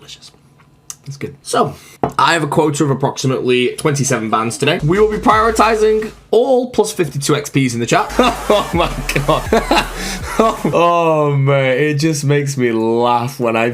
delicious. That's good. So, I have a quota of approximately 27 bans today. We will be prioritizing all plus 52 XPs in the chat. Oh my god. Oh man, it just makes me laugh when I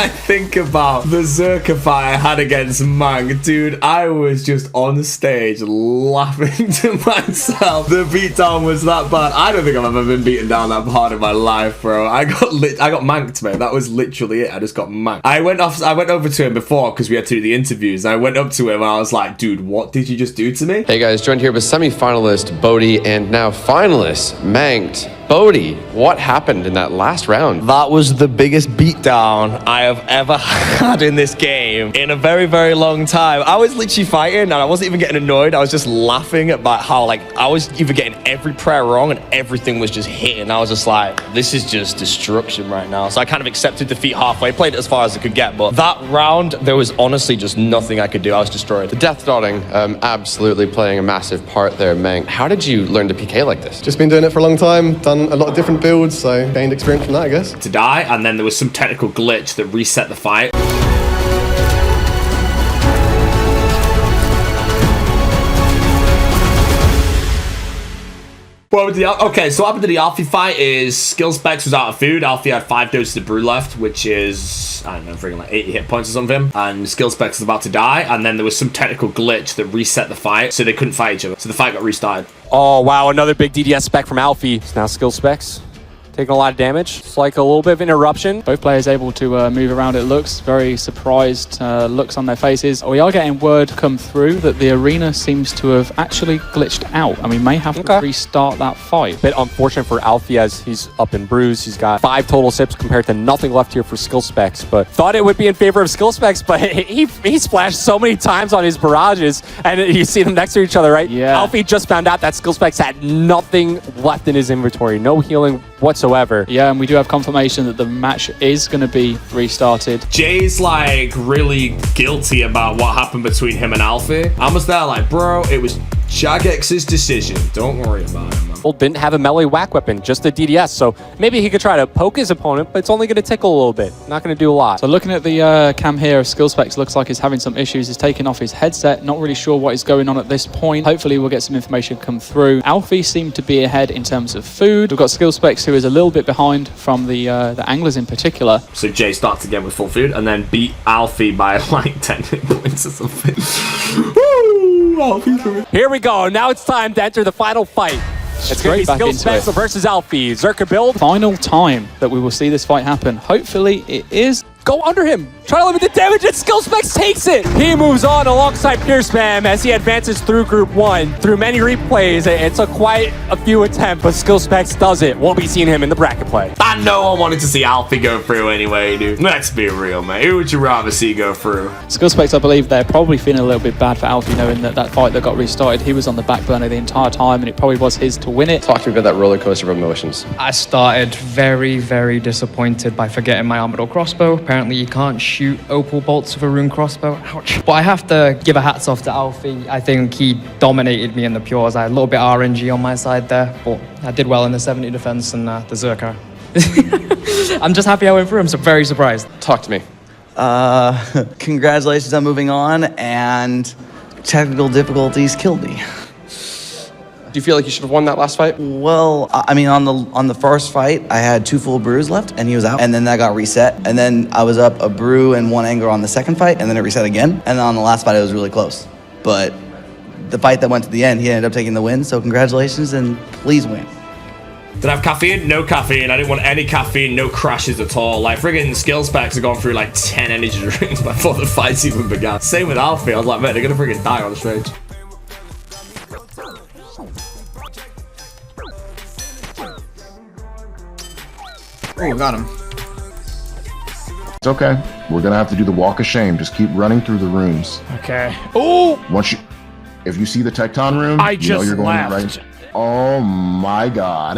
think about the Zerka fight I had against Mang. Dude, I was just on stage laughing to myself. The beatdown was that bad. I don't think I've ever been beaten down that hard in my life, bro. I got manked, man. That was literally it. I just got manked. I went over to him before because we had to do the interviews. And I went up to him and I was like, dude, what did you just do to me? Hey guys, joined here with semi-finalist B0aty and now finalist Manked. B0aty, what happened in that last round? That was the biggest beatdown I have ever had in this game in a very, very long time. I was literally fighting and I wasn't even getting annoyed. I was just laughing about how I was even getting every prayer wrong and everything was just hitting. I was just like, this is just destruction right now. So I kind of accepted defeat halfway, played it as far as I could get, but that round, there was honestly just nothing I could do. I was destroyed. The death dotting absolutely playing a massive part there, Mank. How did you learn to PK like this? Just been doing it for a long time, done a lot of different builds, so gained experience from that, I guess. To die, and then there was some technical glitch that reset the fight. Okay, so what happened to the Alfie fight is skill specs was out of food. Alfie had 5 doses of brew left, which is, I don't know, freaking like 80 hit points or something. And skill specs was about to die. And then there was some technical glitch that reset the fight, so they couldn't fight each other. So the fight got restarted. Oh, wow, another big DDS spec from Alfie. It's now skill specs. Taking a lot of damage. It's like a little bit of interruption. Both players able to move around, it looks. Very surprised looks on their faces. We are getting word come through that the arena seems to have actually glitched out, and we may have to restart that fight. Bit unfortunate for Alfie as he's up in bruise. He's got 5 total sips compared to nothing left here for skill specs, but thought it would be in favor of skill specs, but he splashed so many times on his barrages, and you see them next to each other, right? Yeah. Alfie just found out that skill specs had nothing left in his inventory. No healing whatsoever. Yeah, and we do have confirmation that the match is going to be restarted. Jay's like really guilty about what happened between him and Alfie. I was there like, bro, it was Jagex's decision. Don't worry about it, man. Well, didn't have a melee whack weapon, just a DDS, so maybe he could try to poke his opponent, but it's only going to tickle a little bit. Not going to do a lot. So looking at the cam here, skill specs looks like he's having some issues. He's taking off his headset. Not really sure what is going on at this point. Hopefully we'll get some information come through. Alfie seemed to be ahead in terms of food. We've got skill specs who is a little bit behind from the anglers in particular. So Jay starts again with full food and then beat Alfie by like 10 hit points or something. Woo! Alfie. Here we go. Now it's time to enter the final fight. It's going to be skill specs versus Alfie. Zerka build. Final time that we will see this fight happen. Hopefully it is. Go under him. Try to limit the damage, and skill specs takes it. He moves on alongside Pierce Spam as he advances through Group 1. Through many replays, it took quite a few attempts, but skill specs does it. We'll be seeing him in the bracket play. I know I wanted to see Alfie go through anyway, dude. Let's be real, man. Who would you rather see go through? Skill specs, I believe they're probably feeling a little bit bad for Alfie, knowing that fight that got restarted, he was on the back burner the entire time, and it probably was his to win it. Talk to me about that roller coaster of emotions. I started very, very disappointed by forgetting my orbital crossbow. Apparently you can't shoot opal bolts with a rune crossbow. Ouch. But I have to give a hats off to Alfie. I think he dominated me in the pures. I had a little bit of RNG on my side there, but I did well in the 70 defense and the Zerka. I'm just happy I went through. I'm very surprised. Talk to me. Congratulations on moving on, and technical difficulties killed me. Do you feel like you should have won that last fight? Well, I mean, on the first fight, I had 2 full brews left, and he was out. And then that got reset. And then I was up a brew and 1 anger on the second fight, and then it reset again. And then on the last fight, it was really close. But the fight that went to the end, he ended up taking the win. So congratulations, and please win. Did I have caffeine? No caffeine. I didn't want any caffeine, no crashes at all. Like, friggin' skill specs have gone through like 10 energy drinks before the fights even began. Same with Alfie. I was like, man, they're gonna friggin' die on the stage. Oh, got him. It's okay. We're gonna have to do the walk of shame. Just keep running through the rooms. Okay. Oh! If you see the Tecton room, I just you know you're going left. right. Oh my God.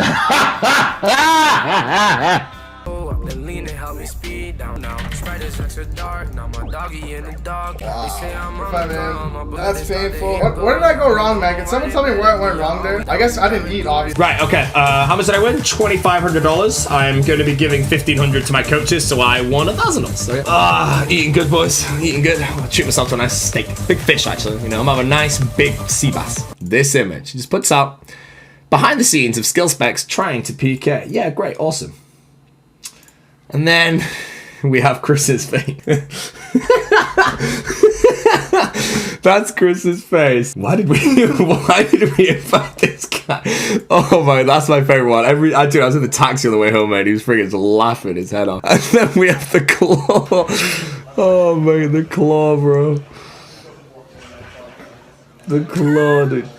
The lean and help me speed down now. Sprite is extra dark. Now my doggy in the dog. They say I'm on the That's painful. Where did I go wrong, man? Can someone tell me where I went wrong there? I guess I didn't eat, obviously. Right, okay. How much did I win? $2,500. I'm going to be giving $1,500 to my coaches, so I won $1,000. So, eating good, boys. Eating good. I'll treat myself to a nice steak. Big fish, actually. You know, I'm having a nice big sea bass. This image just puts out behind the scenes of SkillSpecs trying to PK. Yeah, great, awesome. And then we have Chris's face. That's Chris's face. Why did we invite this guy? Oh my, that's my favorite one. I was in the taxi on the way home, man. He was freaking laughing his head off. And then we have the claw. Oh man, the claw, bro. The claw, dude.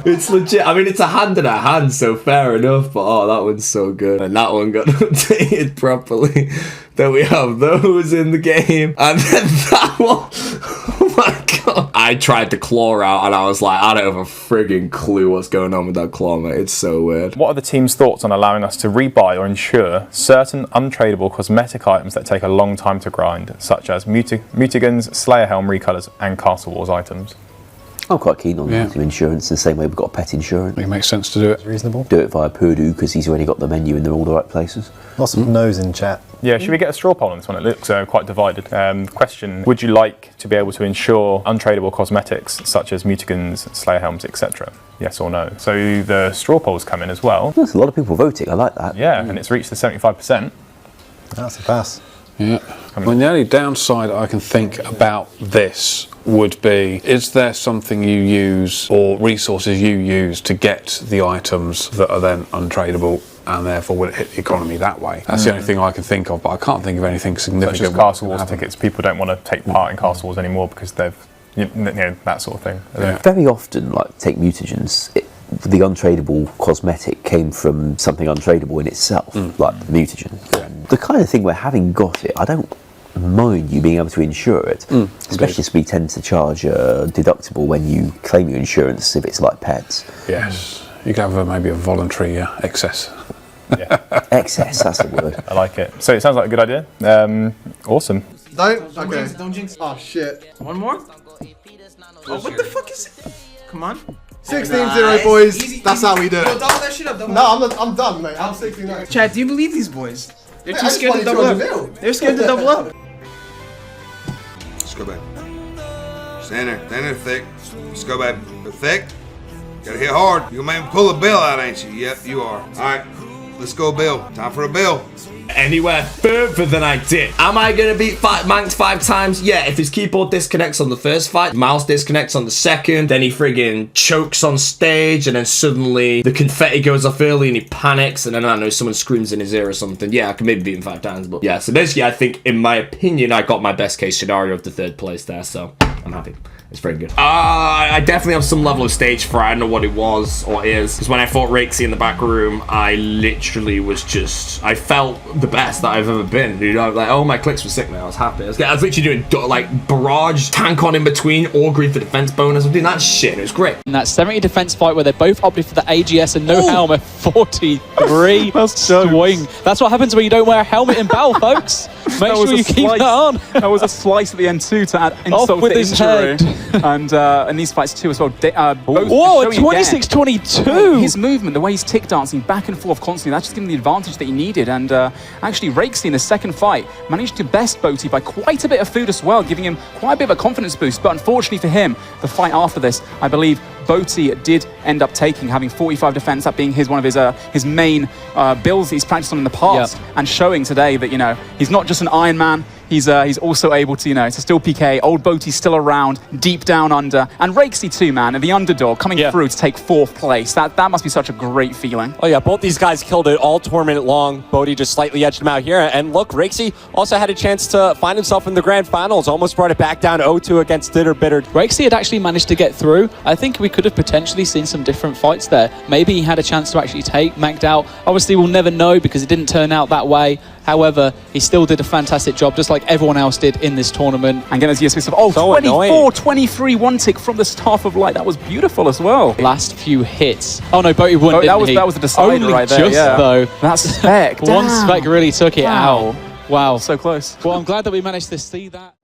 It's legit. I mean, it's a hand in a hand, so fair enough. But oh, that one's so good. And that one got updated properly. Then we have those in the game. And then that one. Oh my god. I tried the claw out and I was like, I don't have a friggin' clue what's going on with that claw, mate. It's so weird. What are the team's thoughts on allowing us to rebuy or insure certain untradeable cosmetic items that take a long time to grind, such as Mutigans, Slayer Helm recolors, and Castle Wars items? I'm quite keen on that insurance, the same way we've got pet insurance. It makes sense to do it. Reasonable. Do it via Purdue because he's already got the menu in all the right places. Lots of no's in chat. Yeah, should we get a straw poll on this one? It looks quite divided. Question, would you like to be able to insure untradeable cosmetics such as Mutigans, Slayer Helms, etc.? Yes or no? So the straw poll's come in as well. There's a lot of people voting, I like that. Yeah, and it's reached the 75%. That's a pass. Yeah. I mean, the only downside I can think about this would be, is there something you use or resources you use to get the items that are then untradeable, and therefore will it hit the economy that way? That's the only thing I can think of, but I can't think of anything significant. Such as Castle Wars tickets. People don't want to take part in Castle Wars anymore because they've, you know, that sort of thing. Yeah. Very often, like, take mutagens, the untradeable cosmetic came from something untradeable in itself, like the mutagen. Yeah. The kind of thing where, having got it, I don't mind you being able to insure it, especially as we tend to charge a deductible when you claim your insurance if it's like pets. Yes, you can have maybe a voluntary excess. Yeah. Excess, that's the word. I like it. So it sounds like a good idea. Awesome. Don't jinx. Oh shit. One more? Oh, what the fuck is it? Come on. 16-0, boys. Easy. That's how we do it. Double that shit up. No, I'm done, mate. I'm 69. Chad, do you believe these boys? They're too I scared to just double wanted up. to They're scared to double up. Let's go, babe. Stand there thick. Let's go, babe. Go thick. Gotta hit hard. You gonna make me pull a bill out, ain't you? Yep, you are. Alright, let's go, Bill. Time for a bill. Anywhere further than I did. Am I gonna beat Manked 5 times? Yeah, if his keyboard disconnects on the first fight, mouse disconnects on the second, then he friggin' chokes on stage, and then suddenly the confetti goes off early and he panics, and then I don't know, someone screams in his ear or something. Yeah, I can maybe beat him 5 times, but yeah, so basically I think, in my opinion, I got my best case scenario of the 3rd place there, so I'm happy. It's very good. I definitely have some level of stage fright. I don't know what it was or is. Because when I fought Rakesy in the back room, I literally was just... I felt the best that I've ever been. You know, like, oh, my clicks were sick, man. I was happy. I was literally doing, like, barrage, tank on in between, augury for defense bonus. I'm doing that shit. It was great. In that 70 defense fight where they both opted for the AGS and no helmet, 43. Swing. That's what happens when you don't wear a helmet in battle, folks. Make sure you keep that on. That was a slice at the end too to add insult to injury. And in these fights too as well. Whoa, 26-22! His movement, the way he's tick dancing back and forth constantly, that's just giving him the advantage that he needed. And actually, Rakesy in the second fight managed to best B0aty by quite a bit of food as well, giving him quite a bit of a confidence boost. But unfortunately for him, the fight after this, I believe B0aty did end up taking, having 45 defense, that being one of his main builds that he's practiced on in the past, and showing today that, you know, he's not just an Iron Man. He's also able to, you know, to still PK. Old B0aty's still around, deep down under. And Rakesy too, man, and the underdog coming through to take 4th place. That must be such a great feeling. Oh yeah, both these guys killed it all tournament long. B0aty just slightly edged him out here. And look, Rakesy also had a chance to find himself in the grand finals. Almost brought it back down 0-2 against Bitter. Rakesy had actually managed to get through. I think we could have potentially seen some different fights there. Maybe he had a chance to actually take Manked out. Obviously, we'll never know because it didn't turn out that way. However, he still did a fantastic job, just like everyone else did in this tournament. And getting his of 24-23 one tick from the Staff of Light. That was beautiful as well. Last few hits. Oh no, B0aty won, didn't he? That was the decider Only right there, just, yeah. though. That spec. One spec really took it out. Wow. So close. Well, I'm glad that we managed to see that.